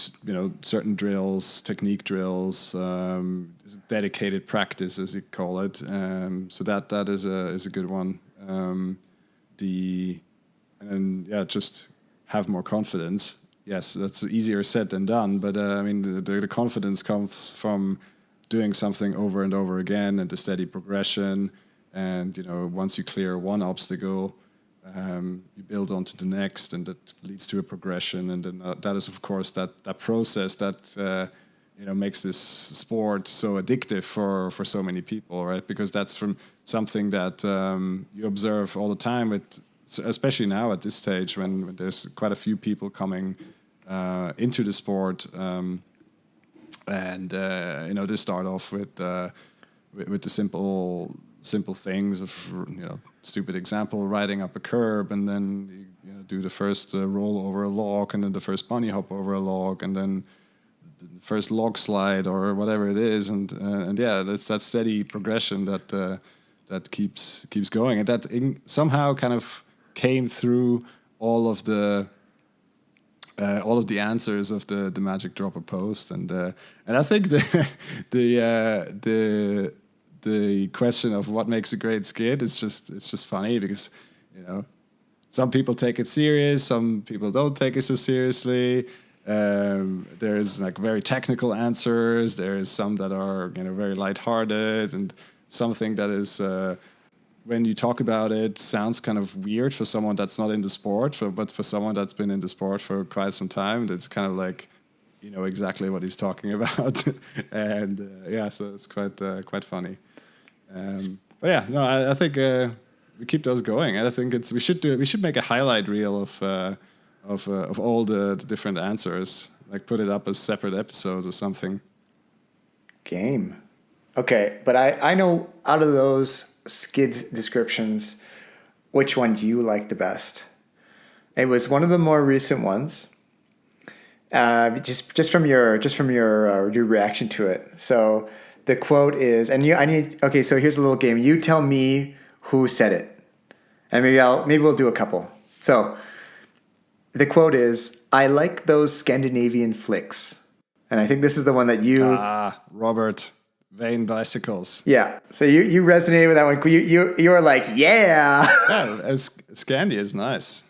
certain drills, technique drills, dedicated practice, as you call it. So that is a good one. Just have more confidence. Yes, that's easier said than done. But I mean, the confidence comes from doing something over and over again, and the steady progression. And once you clear one obstacle, you build onto the next, and that leads to a progression. And then that is, of course, that process that makes this sport so addictive for so many people, right? Because that's from something that you observe all the time, especially now at this stage when there's quite a few people coming into the sport, and they start off with the simple things of stupid example, riding up a curb, and then you do the first roll over a log, and then the first bunny hop over a log, and then the first log slide or whatever it is, and yeah, that's that steady progression that keeps going, and that somehow kind of came through all of the answers of the magic dropper post, and I think the question of what makes a great skid is just funny because some people take it serious, some people don't take it so seriously. There's like very technical answers. There's some that are very lighthearted, and something that is when you talk about it sounds kind of weird for someone that's not in the sport, but for someone that's been in the sport for quite some time, it's kind of like exactly what he's talking about. And so it's quite funny. But yeah, no, I think we keep those going, and I think we should make a highlight reel of all the different answers, like put it up as separate episodes or something. Game. Okay, but I know out of those skid descriptions, which one do you like the best? It was one of the more recent ones. Just from your reaction to it. So the quote is, and I need. Okay, so here's a little game. You tell me who said it, and maybe we'll do a couple. So the quote is, "I like those Scandinavian flicks," and I think this is the one that you. Robert Vane bicycles. Yeah. So you resonated with that one. You were like, yeah. Yeah, Scandi is nice.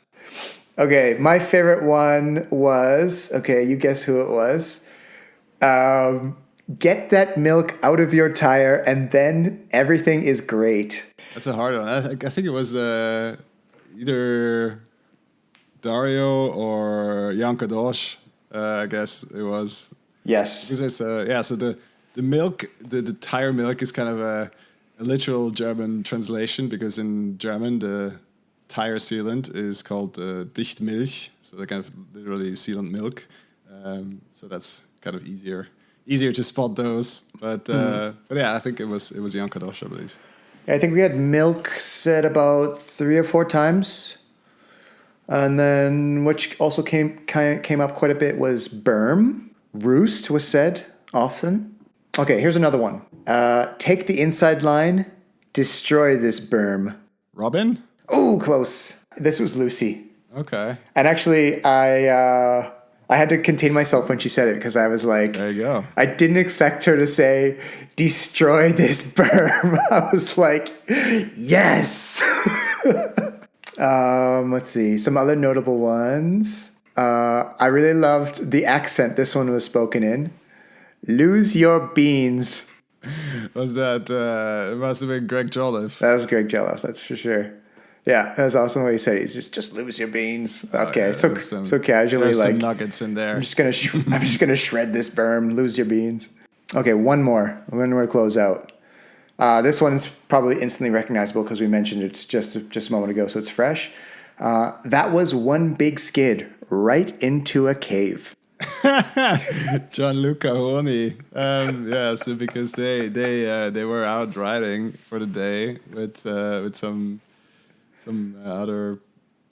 Okay, my favorite one was, okay, you guess who it was. Get that milk out of your tire and then everything is great. That's a hard one. I think it was either Dario or Janko Dosh. I guess it was. Yes. Because it's so the milk, the tire milk is kind of a literal German translation, because in German the tire sealant is called Dichtmilch, so they're kind of literally sealant milk. So that's kind of easier to spot those. But yeah, I think it was Janko Dosh, I believe. Yeah, I think we had milk said about 3 or 4 times, and then which also came up quite a bit was berm. Roost was said often. Okay, here's another one. Take the inside line, destroy this berm. Robin? Oh, close. This was Lucy. Okay. And actually, I had to contain myself when she said it, because I was like, there you go. I didn't expect her to say, destroy this berm. I was like, yes. Let's see. Some other notable ones. I really loved the accent this one was spoken in. Lose your beans. Was that, it must have been Greg Jolliffe. That was Greg Jolliffe, that's for sure. Yeah, that was awesome the way he said it. He's just lose your beans. Okay, yeah, so casually, there's like some nuggets in there. I'm just gonna shred this berm. Lose your beans. Okay, one more. We're gonna close out. This one's probably instantly recognizable because we mentioned it just a moment ago, so it's fresh. That was one big skid right into a cave. Gianluca Honi. Yes, because they were out riding for the day with some other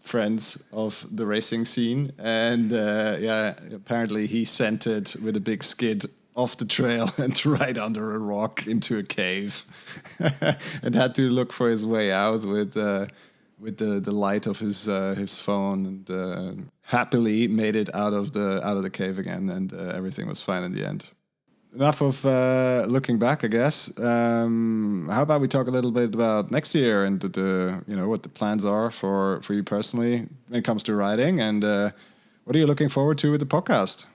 friends of the racing scene, and apparently he sent it with a big skid off the trail and right under a rock into a cave, and had to look for his way out with the light of his phone, and happily made it out of the cave again, and everything was fine in the end. Enough of looking back, I guess. How about we talk a little bit about next year and what the plans are for you personally when it comes to riding, and what are you looking forward to with the podcast?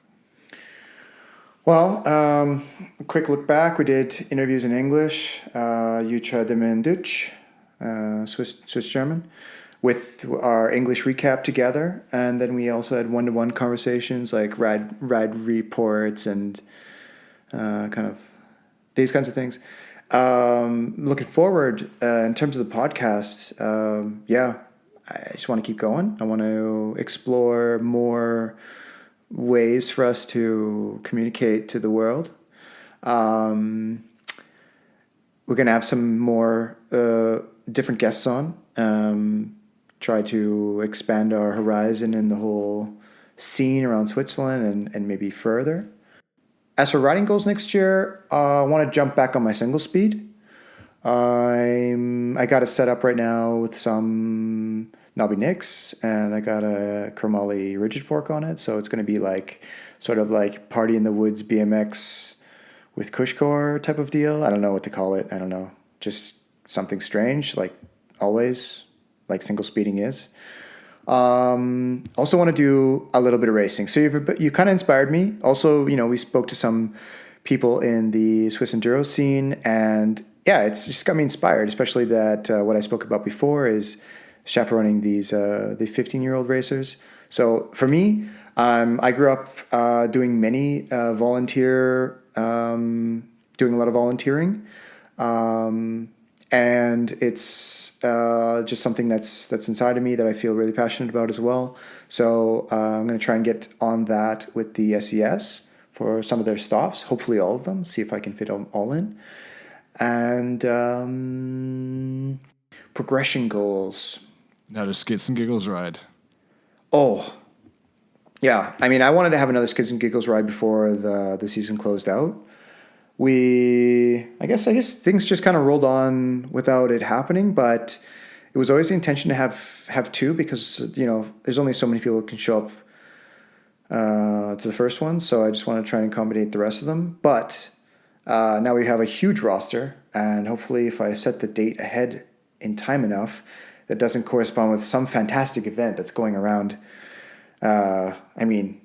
Well, quick look back. We did interviews in English, Jutra dem in Dutch, Swiss German, with our English recap together, and then we also had one-to-one conversations like ride reports and kind of these kinds of things. Looking forward in terms of the podcast, I just want to keep going. I want to explore more ways for us to communicate to the world. We're going to have some more different guests on, try to expand our horizon in the whole scene around Switzerland and maybe further. As for riding goals next year, I want to jump back on my single speed. I got it set up right now with some knobby nicks, and I got a chromoly rigid fork on it, so it's going to be like sort of like party in the woods BMX with Cushcore type of deal. I don't know what to call it. I don't know. Just something strange, like always, like single speeding is. Also want to do a little bit of racing. So you kind of inspired me. Also, we spoke to some people in the Swiss enduro scene, and yeah, it's just got me inspired, especially that what I spoke about before is chaperoning the 15-year-old racers. So for me, I grew up doing many doing a lot of volunteering. And it's just something that's inside of me that I feel really passionate about as well. So I'm going to try and get on that with the SES for some of their stops, hopefully all of them, see if I can fit them all in. And progression goals. Another Skids and Giggles ride. Oh, yeah. I mean, I wanted to have another Skids and Giggles ride before the season closed out. I guess things just kind of rolled on without it happening, but it was always the intention to have two because, you know, there's only so many people that can show up to the first one. So I just want to try and accommodate the rest of them. But now we have a huge roster, and hopefully if I set the date ahead in time enough, that doesn't correspond with some fantastic event that's going around. I mean,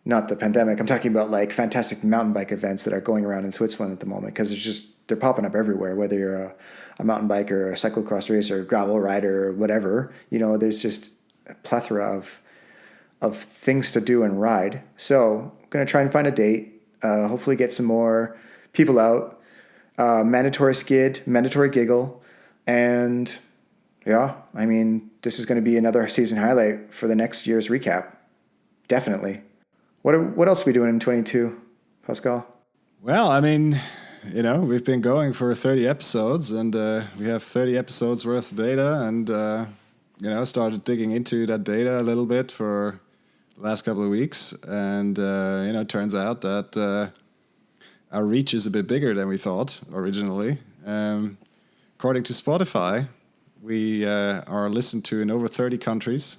not the pandemic. I'm talking about like fantastic mountain bike events that are going around in Switzerland at the moment because they're popping up everywhere. Whether you're a mountain biker, a cyclocross racer, gravel rider, or whatever, you know, there's just a plethora of things to do and ride. So I'm gonna try and find a date. Hopefully, get some more people out. Mandatory skid, mandatory giggle, and yeah, I mean, this is going to be another season highlight for the next year's recap. Definitely. What else are we doing in 22, Pascal? Well, I mean, you know, we've been going for 30 episodes, and we have 30 episodes worth of data, and, you know, started digging into that data a little bit for the last couple of weeks. And, you know, it turns out that our reach is a bit bigger than we thought originally. According to Spotify, we are listened to in over 30 countries,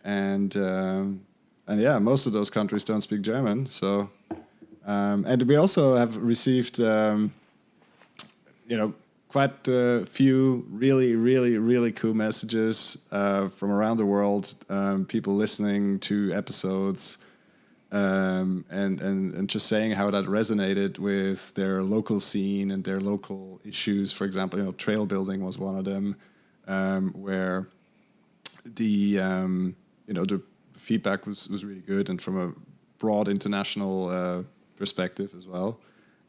and yeah, most of those countries don't speak German. So, and we also have received, you know, quite a few really cool messages from around the world. People listening to episodes, and just saying how that resonated with their local scene and their local issues. For example, you know, trail building was one of them. Where the you know, the feedback was really good, and from a broad international perspective as well.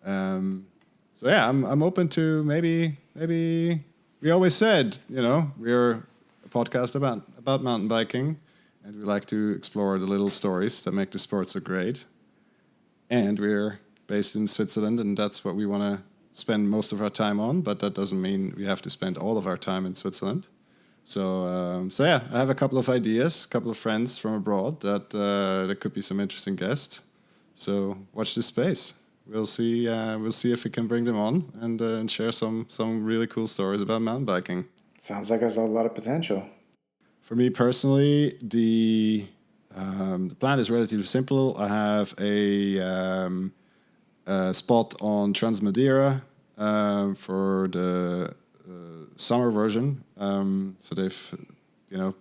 So yeah, I'm open to maybe we always said, you know, we're a podcast about mountain biking, and we like to explore the little stories that make the sport so great. And we're based in Switzerland, and that's what we want to spend most of our time on, but that doesn't mean we have to spend all of our time in Switzerland. So yeah, I have a couple of ideas, a couple of friends from abroad that could be some interesting guests. So watch this space. We'll see if we can bring them on and share some really cool stories about mountain biking. Sounds like there's a lot of potential. For me personally, the plan is relatively simple. I have a spot on Transmadeira for the summer version. So they've, you know,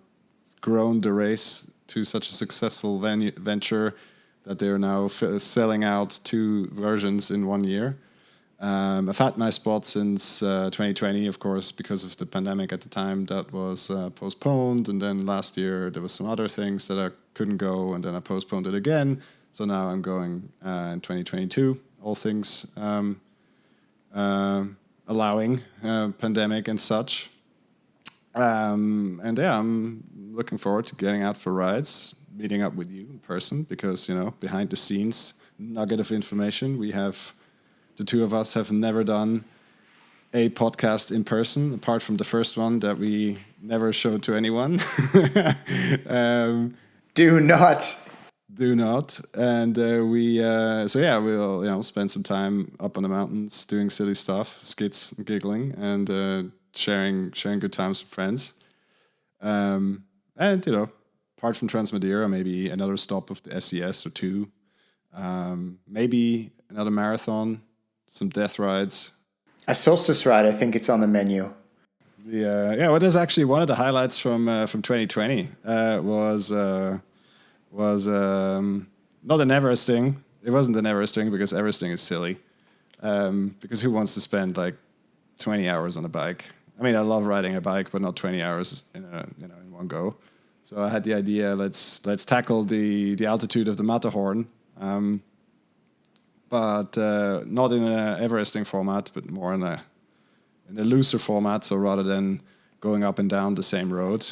grown the race to such a successful venture that they're now selling out 2 versions in 1 year. I've had my spot since 2020, of course, because of the pandemic at the time. That was postponed, and then last year there was some other things that I couldn't go, and then I postponed it again. So now I'm going in 2022. All things allowing, pandemic and such. And yeah, I'm looking forward to getting out for rides, meeting up with you in person, because, you know, behind the scenes nugget of information. The two of us have never done a podcast in person, apart from the first one that we never showed to anyone. Do not. And so yeah, we'll, you know, spend some time up on the mountains doing silly stuff, skids, giggling, and sharing good times with friends. And, you know, apart from Transmadeira, maybe another stop of the SES or 2. Maybe another marathon, some death rides. A solstice ride, I think it's on the menu. Yeah, what is actually one of the highlights from 2020 was not an Everesting. It wasn't an Everesting because Everesting is silly. Because who wants to spend like 20 hours on a bike? I mean, I love riding a bike, but not 20 hours in one go. So I had the idea, let's tackle the altitude of the Matterhorn, but not in an Everesting format, but more in a looser format. So rather than going up and down the same road,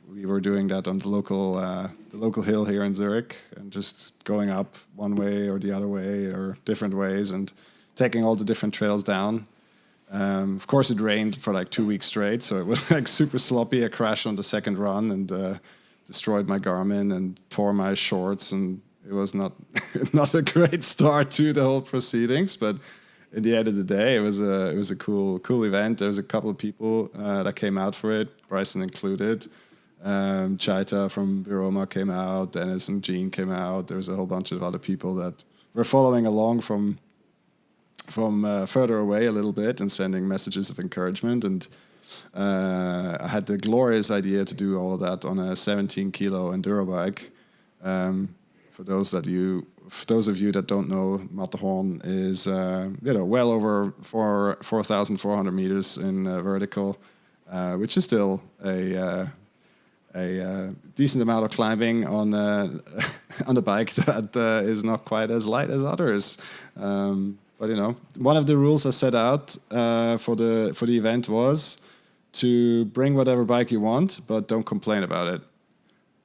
we were doing that on the local hill here in Zurich, and just going up one way or the other way or different ways, and taking all the different trails down. Of course, it rained for like 2 weeks straight, so it was like super sloppy. I crashed on the second run and destroyed my Garmin and tore my shorts, and it was not not a great start to the whole proceedings. But in the end of the day, it was a cool event. There was a couple of people that came out for it, Bryson included. Chaita from Biroma came out, Dennis and Jean came out. There was a whole bunch of other people that were following along from further away a little bit and sending messages of encouragement. And I had the glorious idea to do all of that on a 17-kilo enduro bike. For those of you that don't know, Matterhorn is well over 4,400 meters in vertical, which is still a decent amount of climbing on on the bike that is not quite as light as others. But one of the rules I set out for the event was to bring whatever bike you want, but don't complain about it.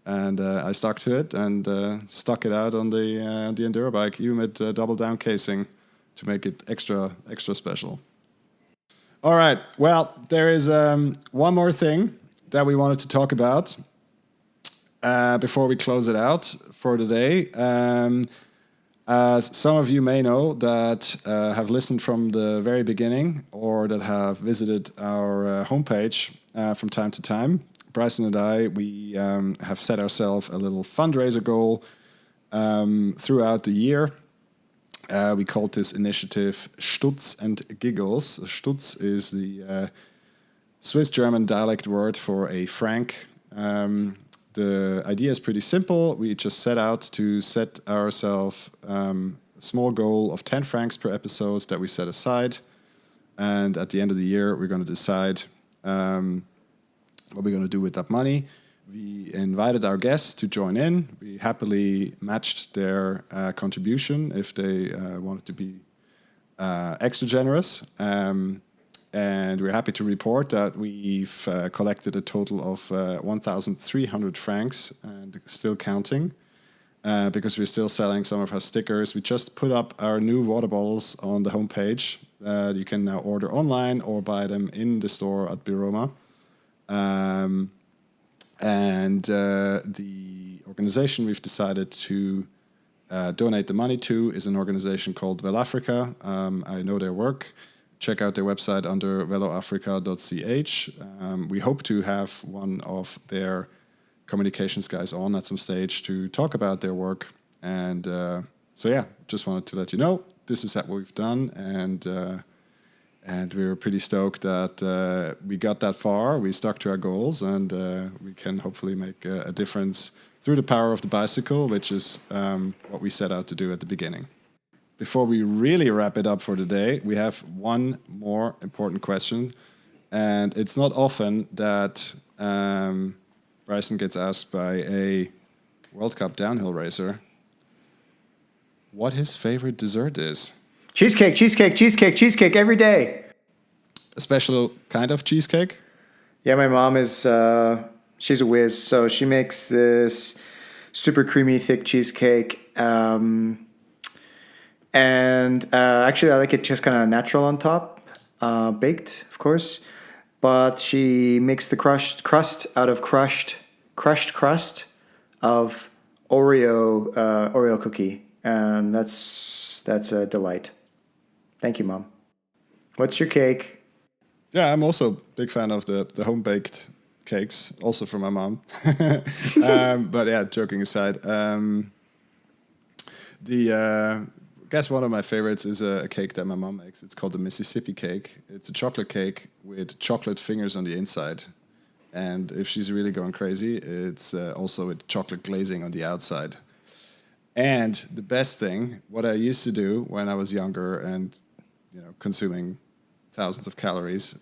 And I stuck to it and stuck it out on the enduro bike, even with double down casing, to make it extra special. All right. Well, there is one more thing that we wanted to talk about before we close it out for today. As some of you may know that have listened from the very beginning or that have visited our homepage from time to time, Bryson and I, we have set ourselves a little fundraiser goal throughout the year. We called this initiative Stutz and Giggles. Stutz is the Swiss-German dialect word for a franc. The idea is pretty simple. We just set out to set ourselves a small goal of 10 francs per episode that we set aside. And at the end of the year, we're going to decide what we're going to do with that money. We invited our guests to join in. We happily matched their contribution if they wanted to be extra generous. And we're happy to report that we've collected a total of 1,300 francs and still counting because we're still selling some of our stickers. We just put up our new water bottles on the homepage. You can now order online or buy them in the store at Biroma. And the organization we've decided to donate the money to is an organization called Well Africa. I know their work. Check out their website under veloafrica.ch. We hope to have one of their communications guys on at some stage to talk about their work. And just wanted to let you know this is what we've done, and we were pretty stoked that we got that far. We stuck to our goals, and we can hopefully make a difference through the power of the bicycle, which is what we set out to do at the beginning. Before we really wrap it up for today, we have one more important question. And it's not often that Bryson gets asked by a World Cup downhill racer what his favorite dessert is. Cheesecake every day. A special kind of cheesecake? Yeah, my mom is, she's a whiz. So she makes this super creamy, thick cheesecake. And actually, I like it just kind of natural on top, baked, of course. But she makes the crust out of crushed crust of Oreo cookie, and that's a delight. Thank you, Mom. What's your cake? Yeah, I'm also a big fan of the home baked cakes, also from my mom. But yeah, joking aside, I guess one of my favorites is a cake that my mom makes. It's called the Mississippi cake. It's a chocolate cake with chocolate fingers on the inside. And if she's really going crazy, it's also with chocolate glazing on the outside. And the best thing, what I used to do when I was younger and consuming thousands of calories,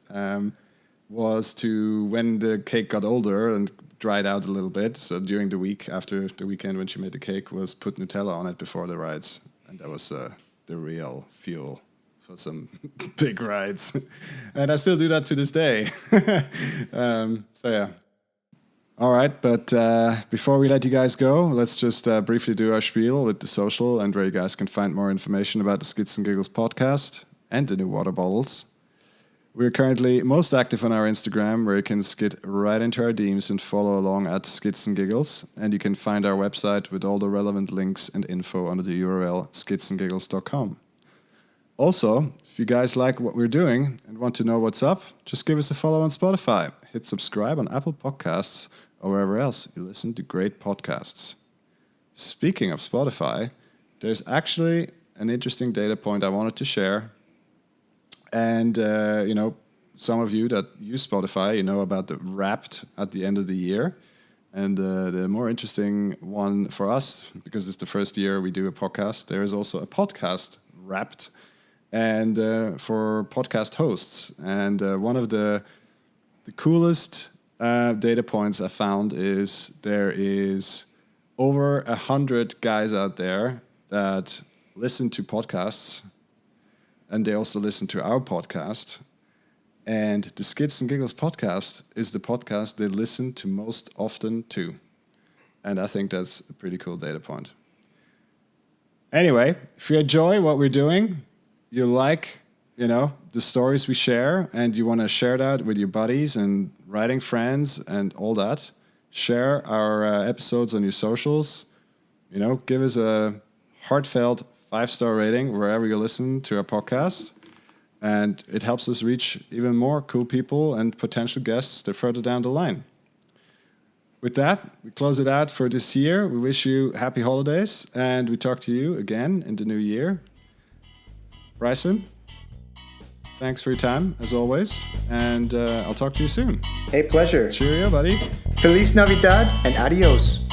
was to, when the cake got older and dried out a little bit, so during the week, after the weekend when she made the cake, was put Nutella on it before the rides. And that was the real fuel for some big rides. And I still do that to this day. So yeah. All right, but before we let you guys go, let's just briefly do our spiel with the social and where you guys can find more information about the Skids and Giggles podcast and the new water bottles. We're currently most active on our Instagram, where you can skid right into our DMs and follow along at Skids and Giggles. And you can find our website with all the relevant links and info under the URL skidsandgiggles.com. Also, if you guys like what we're doing and want to know what's up, just give us a follow on Spotify. Hit subscribe on Apple Podcasts or wherever else you listen to great podcasts. Speaking of Spotify, there's actually an interesting data point I wanted to share. And, some of you that use Spotify, you know about the Wrapped at the end of the year. And the more interesting one for us, because it's the first year we do a podcast, there is also a podcast Wrapped and for podcast hosts. And one of the coolest data points I found is there is over 100 guys out there that listen to podcasts, and they also listen to our podcast. And the Skids and Giggles podcast is the podcast they listen to most often to. And I think that's a pretty cool data point. Anyway, if you enjoy what we're doing, you like, the stories we share, and you want to share that with your buddies and writing friends and all that, share our episodes on your socials. Give us a heartfelt 5-star rating wherever you listen to our podcast. And it helps us reach even more cool people and potential guests that further down the line. With that, we close it out for this year. We wish you happy holidays, and we talk to you again in the new year. Bryson, thanks for your time, as always, and I'll talk to you soon. Hey, pleasure. Cheerio, buddy. Feliz Navidad and adios.